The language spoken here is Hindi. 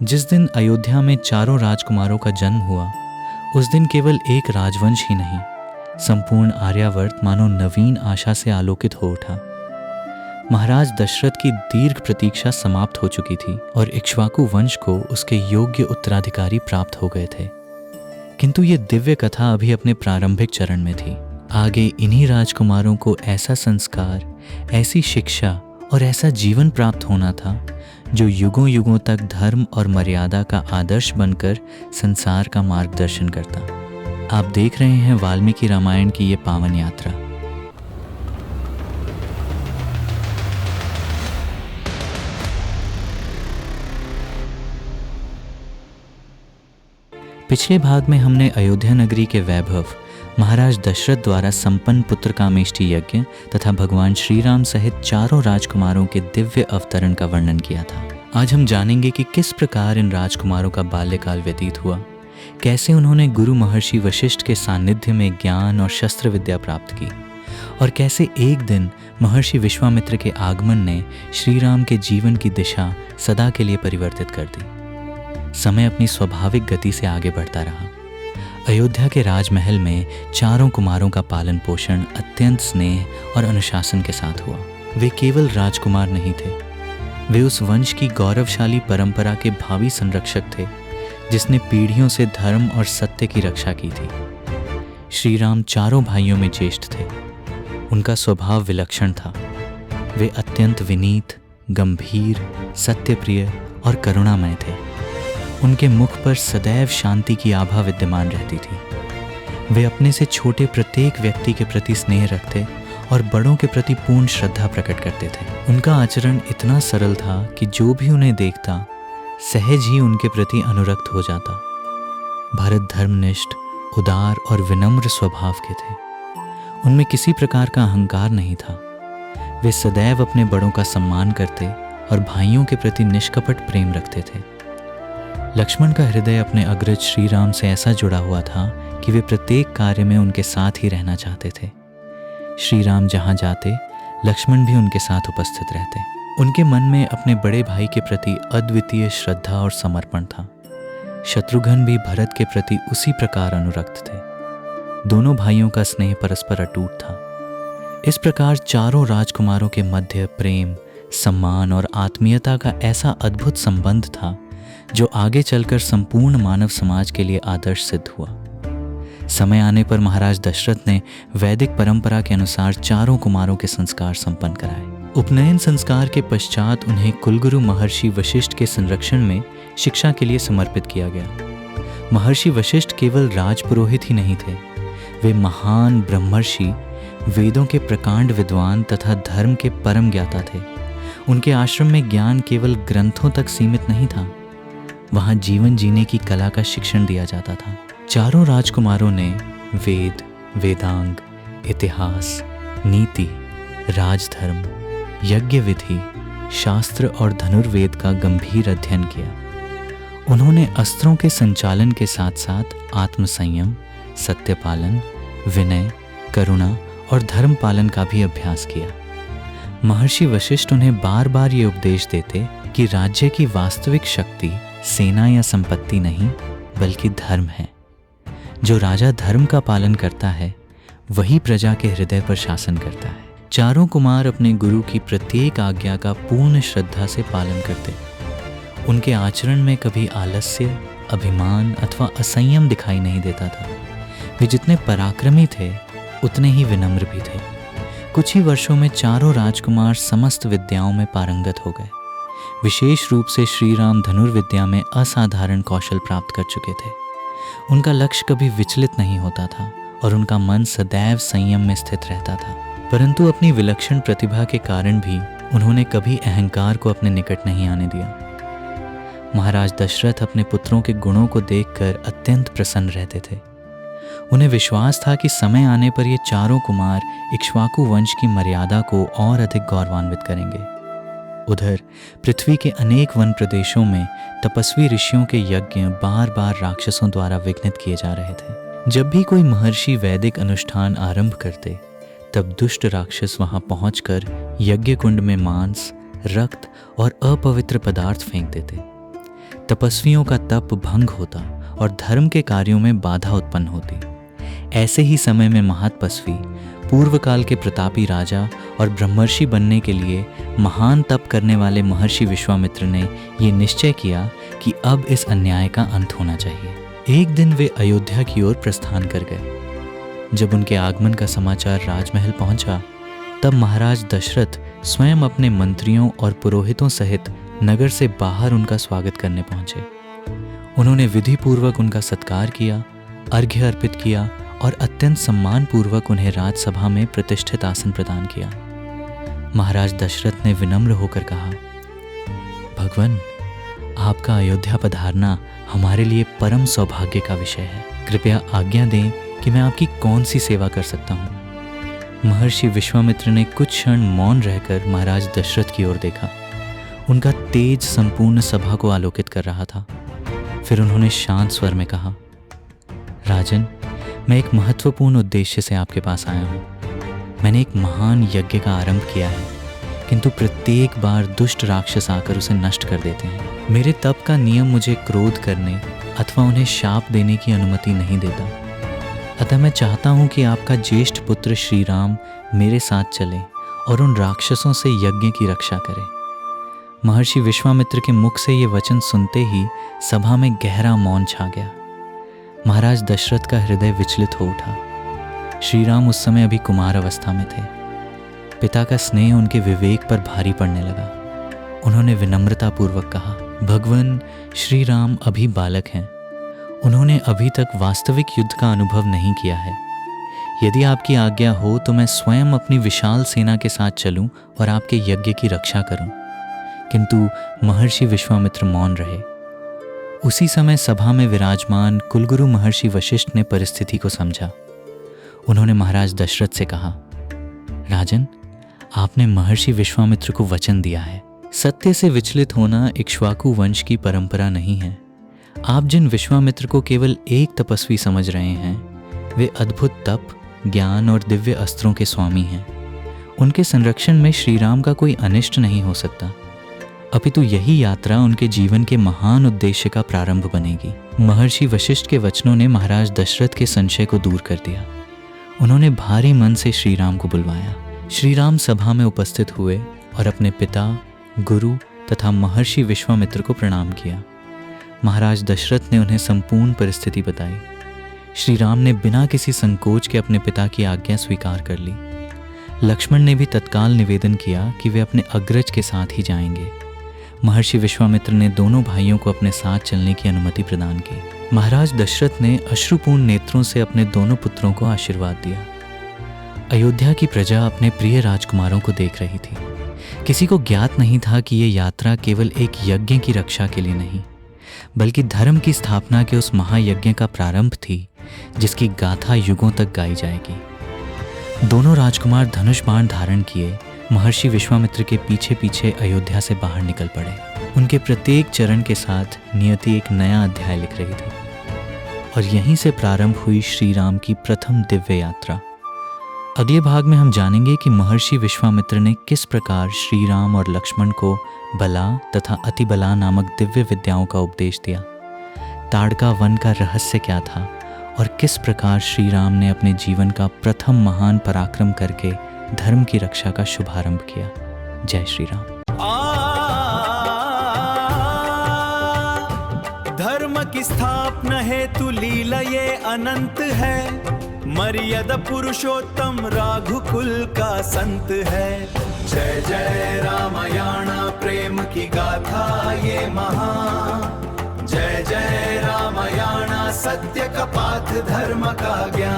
जिस दिन अयोध्या में चारों राजकुमारों का जन्म हुआ, उस दिन केवल एक राजवंश ही नहीं, संपूर्ण आर्यावर्त मानो नवीन आशा से आलोकित हो उठा। महाराज दशरथ की दीर्घ प्रतीक्षा समाप्त हो चुकी थी और इक्ष्वाकु वंश को उसके योग्य उत्तराधिकारी प्राप्त हो गए थे। किंतु ये दिव्य कथा अभी अपने प्रारंभिक चरण में थी। आगे इन्हीं राजकुमारों को ऐसा संस्कार, ऐसी शिक्षा और ऐसा जीवन प्राप्त होना था जो युगों युगों तक धर्म और मर्यादा का आदर्श बनकर संसार का मार्गदर्शन करता। आप देख रहे हैं वाल्मीकि रामायण की ये पावन यात्रा। पिछले भाग में हमने अयोध्या नगरी के वैभव, महाराज दशरथ द्वारा संपन्न पुत्र कामेष्टि यज्ञ तथा भगवान श्री राम सहित चारों राजकुमारों के दिव्य अवतरण का वर्णन किया था। आज हम जानेंगे कि किस प्रकार इन राजकुमारों का बाल्यकाल व्यतीत हुआ, कैसे उन्होंने गुरु महर्षि वशिष्ठ के सानिध्य में ज्ञान और शस्त्र विद्या प्राप्त की, और कैसे एक दिन महर्षि विश्वामित्र के आगमन ने श्री राम के जीवन की दिशा सदा के लिए परिवर्तित कर दी। समय अपनी स्वाभाविक गति से आगे बढ़ता रहा। अयोध्या के राजमहल में चारों कुमारों का पालन पोषण अत्यंत स्नेह और अनुशासन के साथ हुआ। वे केवल राजकुमार नहीं थे, वे उस वंश की गौरवशाली परंपरा के भावी संरक्षक थे जिसने पीढ़ियों से धर्म और सत्य की रक्षा की थी। श्री राम चारों भाइयों में ज्येष्ठ थे। उनका स्वभाव विलक्षण था। वे अत्यंत विनीत, गंभीर, सत्यप्रिय और करुणामय थे। उनके मुख पर सदैव शांति की आभा विद्यमान रहती थी। वे अपने से छोटे प्रत्येक व्यक्ति के प्रति स्नेह रखते और बड़ों के प्रति पूर्ण श्रद्धा प्रकट करते थे। उनका आचरण इतना सरल था कि जो भी उन्हें देखता सहज ही उनके प्रति अनुरक्त हो जाता। भरत धर्मनिष्ठ, उदार और विनम्र स्वभाव के थे। उनमें किसी प्रकार का अहंकार नहीं था। वे सदैव अपने बड़ों का सम्मान करते और भाइयों के प्रति निष्कपट प्रेम रखते थे। लक्ष्मण का हृदय अपने अग्रज श्री राम से ऐसा जुड़ा हुआ था कि वे प्रत्येक कार्य में उनके साथ ही रहना चाहते थे। श्री राम जहाँ जाते, लक्ष्मण भी उनके साथ उपस्थित रहते। उनके मन में अपने बड़े भाई के प्रति अद्वितीय श्रद्धा और समर्पण था। शत्रुघ्न भी भरत के प्रति उसी प्रकार अनुरक्त थे। दोनों भाइयों का स्नेह परस्पर अटूट था। इस प्रकार चारों राजकुमारों के मध्य प्रेम, सम्मान और आत्मीयता का ऐसा अद्भुत संबंध था जो आगे चलकर संपूर्ण मानव समाज के लिए आदर्श सिद्ध हुआ। समय आने पर महाराज दशरथ ने वैदिक परंपरा के अनुसार चारों कुमारों के संस्कार संपन्न कराए। उपनयन संस्कार के पश्चात उन्हें कुलगुरु महर्षि वशिष्ठ के संरक्षण में शिक्षा के लिए समर्पित किया गया। महर्षि वशिष्ठ केवल राजपुरोहित ही नहीं थे, वे महान ब्रह्मर्षि, वेदों के प्रकांड विद्वान तथा धर्म के परम ज्ञाता थे। उनके आश्रम में ज्ञान केवल ग्रंथों तक सीमित नहीं था, वहाँ जीवन जीने की कला का शिक्षण दिया जाता था। चारों राजकुमारों ने वेद, वेदांग, इतिहास, नीति, राजधर्म, यज्ञ विधि, शास्त्र और धनुर्वेद का गंभीर अध्ययन किया। उन्होंने अस्त्रों के संचालन के साथ साथ आत्मसंयम, सत्यपालन, विनय, करुणा और धर्म पालन का भी अभ्यास किया। महर्षि वशिष्ठ उन्हें बार बार ये उपदेश देते कि राज्य की वास्तविक शक्ति सेना या संपत्ति नहीं बल्कि धर्म है। जो राजा धर्म का पालन करता है वही प्रजा के हृदय पर शासन करता है। चारों कुमार अपने गुरु की प्रत्येक आज्ञा का पूर्ण श्रद्धा से पालन करते। उनके आचरण में कभी आलस्य, अभिमान अथवा असंयम दिखाई नहीं देता था। वे जितने पराक्रमी थे उतने ही विनम्र भी थे। कुछ ही वर्षों में चारों राजकुमार समस्त विद्याओं में पारंगत हो गए। विशेष रूप से श्री राम धनुर्विद्या में असाधारण कौशल प्राप्त कर चुके थे। उनका लक्ष्य कभी विचलित नहीं होता था और उनका मन सदैव संयम में स्थित रहता था। परंतु अपनी विलक्षण प्रतिभा के कारण भी उन्होंने कभी अहंकार को अपने निकट नहीं आने दिया। महाराज दशरथ अपने पुत्रों के गुणों को देखकर अत्यंत प्रसन्न रहते थे। उन्हें विश्वास था कि समय आने पर ये चारों कुमार इक्ष्वाकु वंश की मर्यादा को और अधिक गौरवान्वित करेंगे। उधर पृथ्वी के अनेक वन प्रदेशों में तपस्वी ऋषियों के यज्ञ बार बार राक्षसों द्वारा विघ्नित किए जा रहे थे। जब भी कोई महर्षि वैदिक अनुष्ठान आरंभ करते, तब दुष्ट राक्षस वहां पहुंचकर यज्ञ कुंड में मांस, रक्त और अपवित्र पदार्थ फेंक देते। तपस्वियों का तप भंग होता और धर्म के कार्यों में बाधा उत्पन्न होती। ऐसे ही समय में महातपस्वी, पूर्व काल के प्रतापी राजा और ब्रह्मर्षि बनने के लिए महान तप करने वाले महर्षि विश्वामित्र ने ये निश्चय किया कि अब इस अन्याय का अंत होना चाहिए। एक दिन वे अयोध्या की ओर प्रस्थान कर गए। जब उनके आगमन का समाचार राजमहल पहुंचा, तब महाराज दशरथ स्वयं अपने मंत्रियों और पुरोहितों सहित नगर से बाहर उनका स्वागत करने पहुंचे। उन्होंने विधि पूर्वक उनका सत्कार किया, अर्घ्य अर्पित किया और अत्यंत सम्मान पूर्वक उन्हें राजसभा में प्रतिष्ठित आसन प्रदान किया। महाराज दशरथ ने विनम्र होकर कहा, भगवान, आपका अयोध्या पधारना हमारे लिए परम सौभाग्य का विषय है। कृपया आज्ञा दें कि मैं आपकी कौन सी सेवा कर सकता हूँ। महर्षि विश्वामित्र ने कुछ क्षण मौन रहकर महाराज दशरथ की ओर देखा। उनका तेज संपूर्ण सभा को आलोकित कर रहा था। फिर उन्होंने शांत स्वर में कहा, राजन, मैं एक महत्वपूर्ण उद्देश्य से आपके पास आया हूँ। मैंने एक महान यज्ञ का आरंभ किया है, किंतु प्रत्येक बार दुष्ट राक्षस आकर उसे नष्ट कर देते हैं। मेरे तप का नियम मुझे क्रोध करने अथवा उन्हें शाप देने की अनुमति नहीं देता। अतः मैं चाहता हूँ कि आपका ज्येष्ठ पुत्र श्री राम मेरे साथ चले और उन राक्षसों से यज्ञ की रक्षा करें। महर्षि विश्वामित्र के मुख से ये वचन सुनते ही सभा में गहरा मौन छा गया। महाराज दशरथ का हृदय विचलित हो उठा। श्री राम उस समय अभी कुमार अवस्था में थे। पिता का स्नेह उनके विवेक पर भारी पड़ने लगा। उन्होंने विनम्रता पूर्वक कहा, भगवान, श्री राम अभी बालक हैं। उन्होंने अभी तक वास्तविक युद्ध का अनुभव नहीं किया है। यदि आपकी आज्ञा हो तो मैं स्वयं अपनी विशाल सेना के साथ चलूं और आपके यज्ञ की रक्षा करूं। किंतु महर्षि विश्वामित्र मौन रहे। उसी समय सभा में विराजमान कुलगुरु महर्षि वशिष्ठ ने परिस्थिति को समझा। उन्होंने महाराज दशरथ से कहा, राजन, आपने महर्षि विश्वामित्र को वचन दिया है। सत्य से विचलित होना इक्ष्वाकु वंश की परंपरा नहीं है। आप जिन विश्वामित्र को केवल एक तपस्वी समझ रहे हैं, वे अद्भुत तप, ज्ञान और दिव्य अस्त्रों के स्वामी हैं। उनके संरक्षण में श्री राम का कोई अनिष्ट नहीं हो सकता, अपितु यही यात्रा उनके जीवन के महान उद्देश्य का प्रारंभ बनेगी। महर्षि वशिष्ठ के वचनों ने महाराज दशरथ के संशय को दूर कर दिया। उन्होंने भारी मन से श्री राम को बुलवाया। श्री राम सभा में उपस्थित हुए और अपने पिता, गुरु तथा महर्षि विश्वामित्र को प्रणाम किया। महाराज दशरथ ने उन्हें संपूर्ण परिस्थिति बताई। श्री राम ने बिना किसी संकोच के अपने पिता की आज्ञा स्वीकार कर ली। लक्ष्मण ने भी तत्काल निवेदन किया कि वे अपने अग्रज के साथ ही जाएंगे। महर्षि विश्वामित्र ने दोनों भाइयों को अपने साथ चलने की अनुमति प्रदान की। महाराज दशरथ ने अश्रुपूर्ण नेत्रों से अपने दोनों पुत्रों को आशीर्वाद दिया। अयोध्या की प्रजा अपने प्रिय राजकुमारों को देख रही थी। किसी को ज्ञात नहीं था कि ये यात्रा केवल एक यज्ञ की रक्षा के लिए नहीं, बल्कि धर्म की स्थापना के उस महायज्ञ का प्रारंभ थी, जिसकी गाथा युगों तक गाई जाएगी। दोनों राजकुमार धनुष बाण धारण किए महर्षि विश्वामित्र के पीछे पीछे अयोध्या से बाहर निकल पड़े। उनके प्रत्येक चरण के साथ नियति एक नया अध्याय लिख रही थी और यहीं से प्रारंभ हुई श्री राम की प्रथम दिव्य यात्रा। अगले भाग में हम जानेंगे कि महर्षि विश्वामित्र ने किस प्रकार श्री राम और लक्ष्मण को बला तथा अतिबला नामक दिव्य विद्याओं का उपदेश दिया। ताड़का वन का रहस्य क्या था और किस प्रकार श्री राम ने अपने जीवन का प्रथम महान पराक्रम करके धर्म की रक्षा का शुभारंभ किया। जय श्री राम। धर्म की स्थापना हेतु लीला ये अनंत है। मर्यादा पुरुषोत्तम राघुकुल का संत है। जय जय रामायण प्रेम की गाथा ये महान। जय जय रामायण सत्य का पाथ धर्म का ज्ञान।